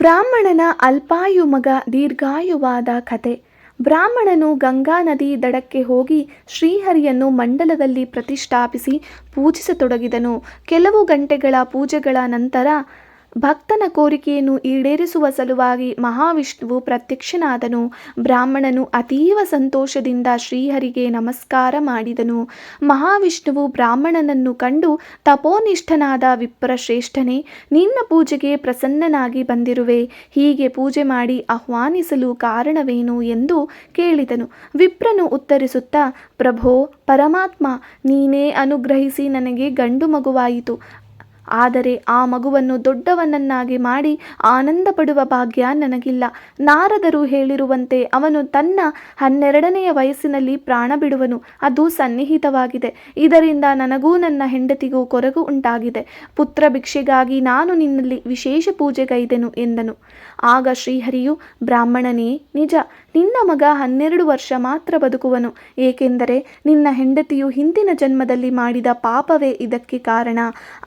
ಬ್ರಾಹ್ಮಣನ ಅಲ್ಪಾಯು ಮಗ ದೀರ್ಘಾಯುವಾದ ಕಥೆ. ಬ್ರಾಹ್ಮಣನು ಗಂಗಾ ನದಿ ದಡಕ್ಕೆ ಹೋಗಿ ಶ್ರೀಹರಿಯನ್ನು ಮಂಡಲದಲ್ಲಿ ಪ್ರತಿಷ್ಠಾಪಿಸಿ ಪೂಜಿಸತೊಡಗಿದನು. ಕೆಲವು ಗಂಟೆಗಳ ಪೂಜೆಗಳ ನಂತರ ಭಕ್ತನ ಕೋರಿಕೆಯನ್ನು ಈಡೇರಿಸುವ ಸಲುವಾಗಿ ಮಹಾವಿಷ್ಣುವು ಪ್ರತ್ಯಕ್ಷನಾದನು. ಬ್ರಾಹ್ಮಣನು ಅತೀವ ಸಂತೋಷದಿಂದ ಶ್ರೀಹರಿಗೆ ನಮಸ್ಕಾರ ಮಾಡಿದನು. ಮಹಾವಿಷ್ಣುವು ಬ್ರಾಹ್ಮಣನನ್ನು ಕಂಡು, ತಪೋನಿಷ್ಠನಾದ ವಿಪ್ರಶ್ರೇಷ್ಠನೇ, ನಿನ್ನ ಪೂಜೆಗೆ ಪ್ರಸನ್ನನಾಗಿ ಬಂದಿರುವೆ. ಹೀಗೆ ಪೂಜೆ ಮಾಡಿ ಆಹ್ವಾನಿಸಲು ಕಾರಣವೇನು ಎಂದು ಕೇಳಿದನು. ವಿಪ್ರನು ಉತ್ತರಿಸುತ್ತಾ, ಪ್ರಭೋ ಪರಮಾತ್ಮ, ನೀನೇ ಅನುಗ್ರಹಿಸಿ ನನಗೆ ಗಂಡು ಮಗುವಾಯಿತು. ಆದರೆ ಆ ಮಗುವನ್ನು ದೊಡ್ಡವನನ್ನಾಗಿ ಮಾಡಿ ಆನಂದ ಪಡುವ ಭಾಗ್ಯ ನನಗಿಲ್ಲ. ನಾರದರು ಹೇಳಿರುವಂತೆ ಅವನು ತನ್ನ 12ನೆಯ ವಯಸ್ಸಿನಲ್ಲಿ ಪ್ರಾಣ ಬಿಡುವನು. ಅದು ಸನ್ನಿಹಿತವಾಗಿದೆ. ಇದರಿಂದ ನನಗೂ ನನ್ನ ಹೆಂಡತಿಗೂ ಕೊರಗು ಉಂಟಾಗಿದೆ. ಪುತ್ರ ಭಿಕ್ಷೆಗಾಗಿ ನಾನು ನಿನ್ನಲ್ಲಿ ವಿಶೇಷ ಪೂಜೆಗೈದೆನು ಎಂದನು. ಆಗ ಶ್ರೀಹರಿಯು, ಬ್ರಾಹ್ಮಣನೇ, ನಿಜ, ನಿನ್ನ ಮಗ 12 ವರ್ಷ ಮಾತ್ರ ಬದುಕುವನು. ಏಕೆಂದರೆ ನಿನ್ನ ಹೆಂಡತಿಯು ಹಿಂದಿನ ಜನ್ಮದಲ್ಲಿ ಮಾಡಿದ ಪಾಪವೇ ಇದಕ್ಕೆ ಕಾರಣ.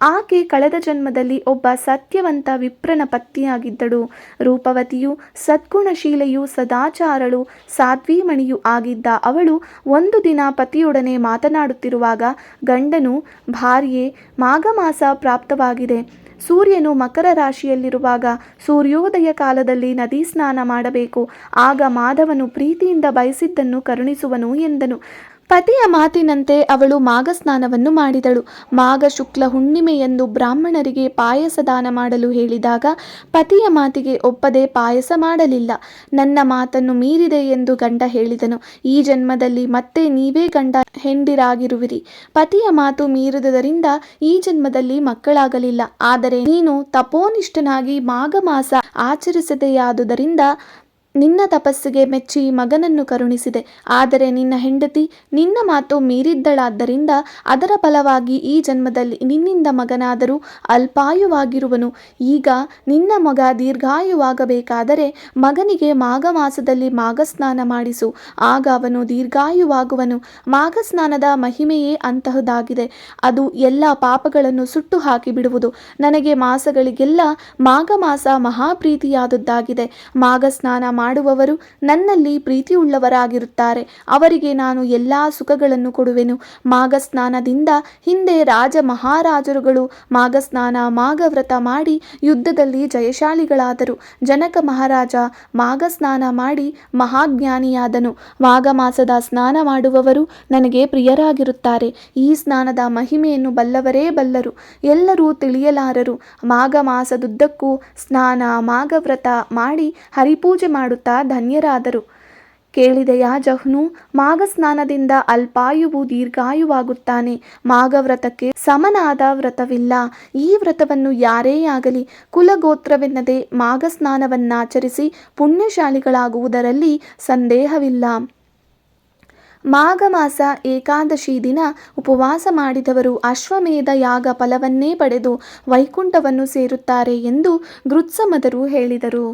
ಆಕೆ ಕಳೆದ ಜನ್ಮದಲ್ಲಿ ಒಬ್ಬ ಸತ್ಯವಂತ ವಿಪ್ರನ ಪತ್ನಿಯಾಗಿದ್ದಳು. ರೂಪವತಿಯು, ಸದ್ಗುಣಶೀಲೆಯು, ಸದಾಚಾರಳು, ಸಾಧ್ವೀಮಣಿಯೂ ಆಗಿದ್ದ ಅವಳು ಒಂದು ದಿನ ಪತಿಯೊಡನೆ ಮಾತನಾಡುತ್ತಿರುವಾಗ, ಗಂಡನು, ಭಾರ್ಯೆ, ಮಾಘಮಾಸ ಪ್ರಾಪ್ತವಾಗಿದೆ. ಸೂರ್ಯನು ಮಕರ ರಾಶಿಯಲ್ಲಿರುವಾಗ ಸೂರ್ಯೋದಯ ಕಾಲದಲ್ಲಿ ನದಿ ಸ್ನಾನ ಮಾಡಬೇಕು. ಆಗ ಮಾಧವನು ಪ್ರೀತಿಯಿಂದ ಬಯಸಿದ್ದನ್ನು ಕರುಣಿಸುವನು ಎಂದನು. ಪತಿಯ ಮಾತಿನಂತೆ ಅವಳು ಮಾಘ ಸ್ನಾನವನ್ನು ಮಾಡಿದಳು. ಮಾಘ ಶುಕ್ಲ ಹುಣ್ಣಿಮೆಯಂದು ಬ್ರಾಹ್ಮಣರಿಗೆ ಪಾಯಸ ದಾನ ಮಾಡಲು ಹೇಳಿದಾಗ ಪತಿಯ ಮಾತಿಗೆ ಒಪ್ಪದೆ ಪಾಯಸ ಮಾಡಲಿಲ್ಲ. ನನ್ನ ಮಾತನ್ನು ಮೀರಿದೆ ಎಂದು ಗಂಡ ಹೇಳಿದನು. ಈ ಜನ್ಮದಲ್ಲಿ ಮತ್ತೆ ನೀವೇ ಗಂಡ ಹೆಂಡಿರಾಗಿರುವಿರಿ. ಪತಿಯ ಮಾತು ಮೀರಿದುದರಿಂದ ಈ ಜನ್ಮದಲ್ಲಿ ಮಕ್ಕಳಾಗಲಿಲ್ಲ. ಆದರೆ ನೀನು ತಪೋನಿಷ್ಠನಾಗಿ ಮಾಘ ಮಾಸ ಆಚರಿಸದೆಯಾದುದರಿಂದ ನಿನ್ನ ತಪಸ್ಸಿಗೆ ಮೆಚ್ಚಿ ಮಗನನ್ನು ಕರುಣಿಸಿದೆ. ಆದರೆ ನಿನ್ನ ಹೆಂಡತಿ ನಿನ್ನ ಮಾತು ಮೀರಿದ್ದಳಾದ್ದರಿಂದ ಅದರ ಫಲವಾಗಿ ಈ ಜನ್ಮದಲ್ಲಿ ನಿನ್ನಿಂದ ಮಗನಾದರೂ ಅಲ್ಪಾಯುವಾಗಿರುವನು. ಈಗ ನಿನ್ನ ಮಗ ದೀರ್ಘಾಯುವಾಗಬೇಕಾದರೆ ಮಗನಿಗೆ ಮಾಘ ಮಾಸದಲ್ಲಿ ಮಾಘ ಸ್ನಾನ ಮಾಡಿಸು. ಆಗ ಅವನು ದೀರ್ಘಾಯುವಾಗುವನು. ಮಾಘ ಸ್ನಾನದ ಮಹಿಮೆಯೇ ಅಂತಹುದಾಗಿದೆ. ಅದು ಎಲ್ಲ ಪಾಪಗಳನ್ನು ಸುಟ್ಟು ಹಾಕಿ ಬಿಡುವುದು. ನನಗೆ ಮಾಸಗಳಿಗೆಲ್ಲ ಮಾಘ ಮಾಸ ಮಹಾಪ್ರೀತಿಯಾದದ್ದಾಗಿದೆ. ಮಾಘ ಸ್ನಾನ ಮಾಡುವವರು ನನ್ನಲ್ಲಿ ಪ್ರೀತಿಯುಳ್ಳವರಾಗಿರುತ್ತಾರೆ. ಅವರಿಗೆ ನಾನು ಎಲ್ಲ ಸುಖಗಳನ್ನು ಕೊಡುವೆನು. ಮಾಘ ಸ್ನಾನದಿಂದ ಹಿಂದೆ ರಾಜ ಮಹಾರಾಜರುಗಳು ಮಾಘ ಸ್ನಾನ, ಮಾಘ ವ್ರತ ಮಾಡಿ ಯುದ್ಧದಲ್ಲಿ ಜಯಶಾಲಿಗಳಾದರು. ಜನಕ ಮಹಾರಾಜ ಮಾಘ ಸ್ನಾನ ಮಾಡಿ ಮಹಾಜ್ಞಾನಿಯಾದನು. ಮಾಘ ಮಾಸದ ಸ್ನಾನ ಮಾಡುವವರು ನನಗೆ ಪ್ರಿಯರಾಗಿರುತ್ತಾರೆ. ಈ ಸ್ನಾನದ ಮಹಿಮೆಯನ್ನು ಬಲ್ಲವರೇ ಬಲ್ಲರು, ಎಲ್ಲರೂ ತಿಳಿಯಲಾರರು. ಮಾಘ ಮಾಸದುದ್ದಕ್ಕೂ ಸ್ನಾನ, ಮಾಘ ವ್ರತ ಮಾಡಿ ಹರಿಪೂಜೆ ಮಾಡುತ್ತಾ ಧನ್ಯರಾದರು. ಕೇಳಿದೆಯಾ ಜಹ್ನು? ಮಾಘ ಸ್ನಾನದಿಂದ ಅಲ್ಪಾಯುವು ದೀರ್ಘಾಯುವಾಗುತ್ತಾನೆ. ಮಾಘ ವ್ರತಕ್ಕೆ ಸಮನಾದ ವ್ರತವಿಲ್ಲ. ಈ ವ್ರತವನ್ನು ಯಾರೇ ಆಗಲಿ ಕುಲಗೋತ್ರವೆನ್ನದೆ ಮಾಘ ಸ್ನಾನವನ್ನಾಚರಿಸಿ ಪುಣ್ಯಶಾಲಿಗಳಾಗುವುದರಲ್ಲಿ ಸಂದೇಹವಿಲ್ಲ. ಮಾಘ ಮಾಸ ಏಕಾದಶಿ ದಿನ ಉಪವಾಸ ಮಾಡಿದವರು ಅಶ್ವಮೇಧ ಯಾಗ ಫಲವನ್ನೇ ಪಡೆದು ವೈಕುಂಠವನ್ನು ಸೇರುತ್ತಾರೆ ಎಂದು ಗೃತ್ಸಮದರು ಹೇಳಿದರು.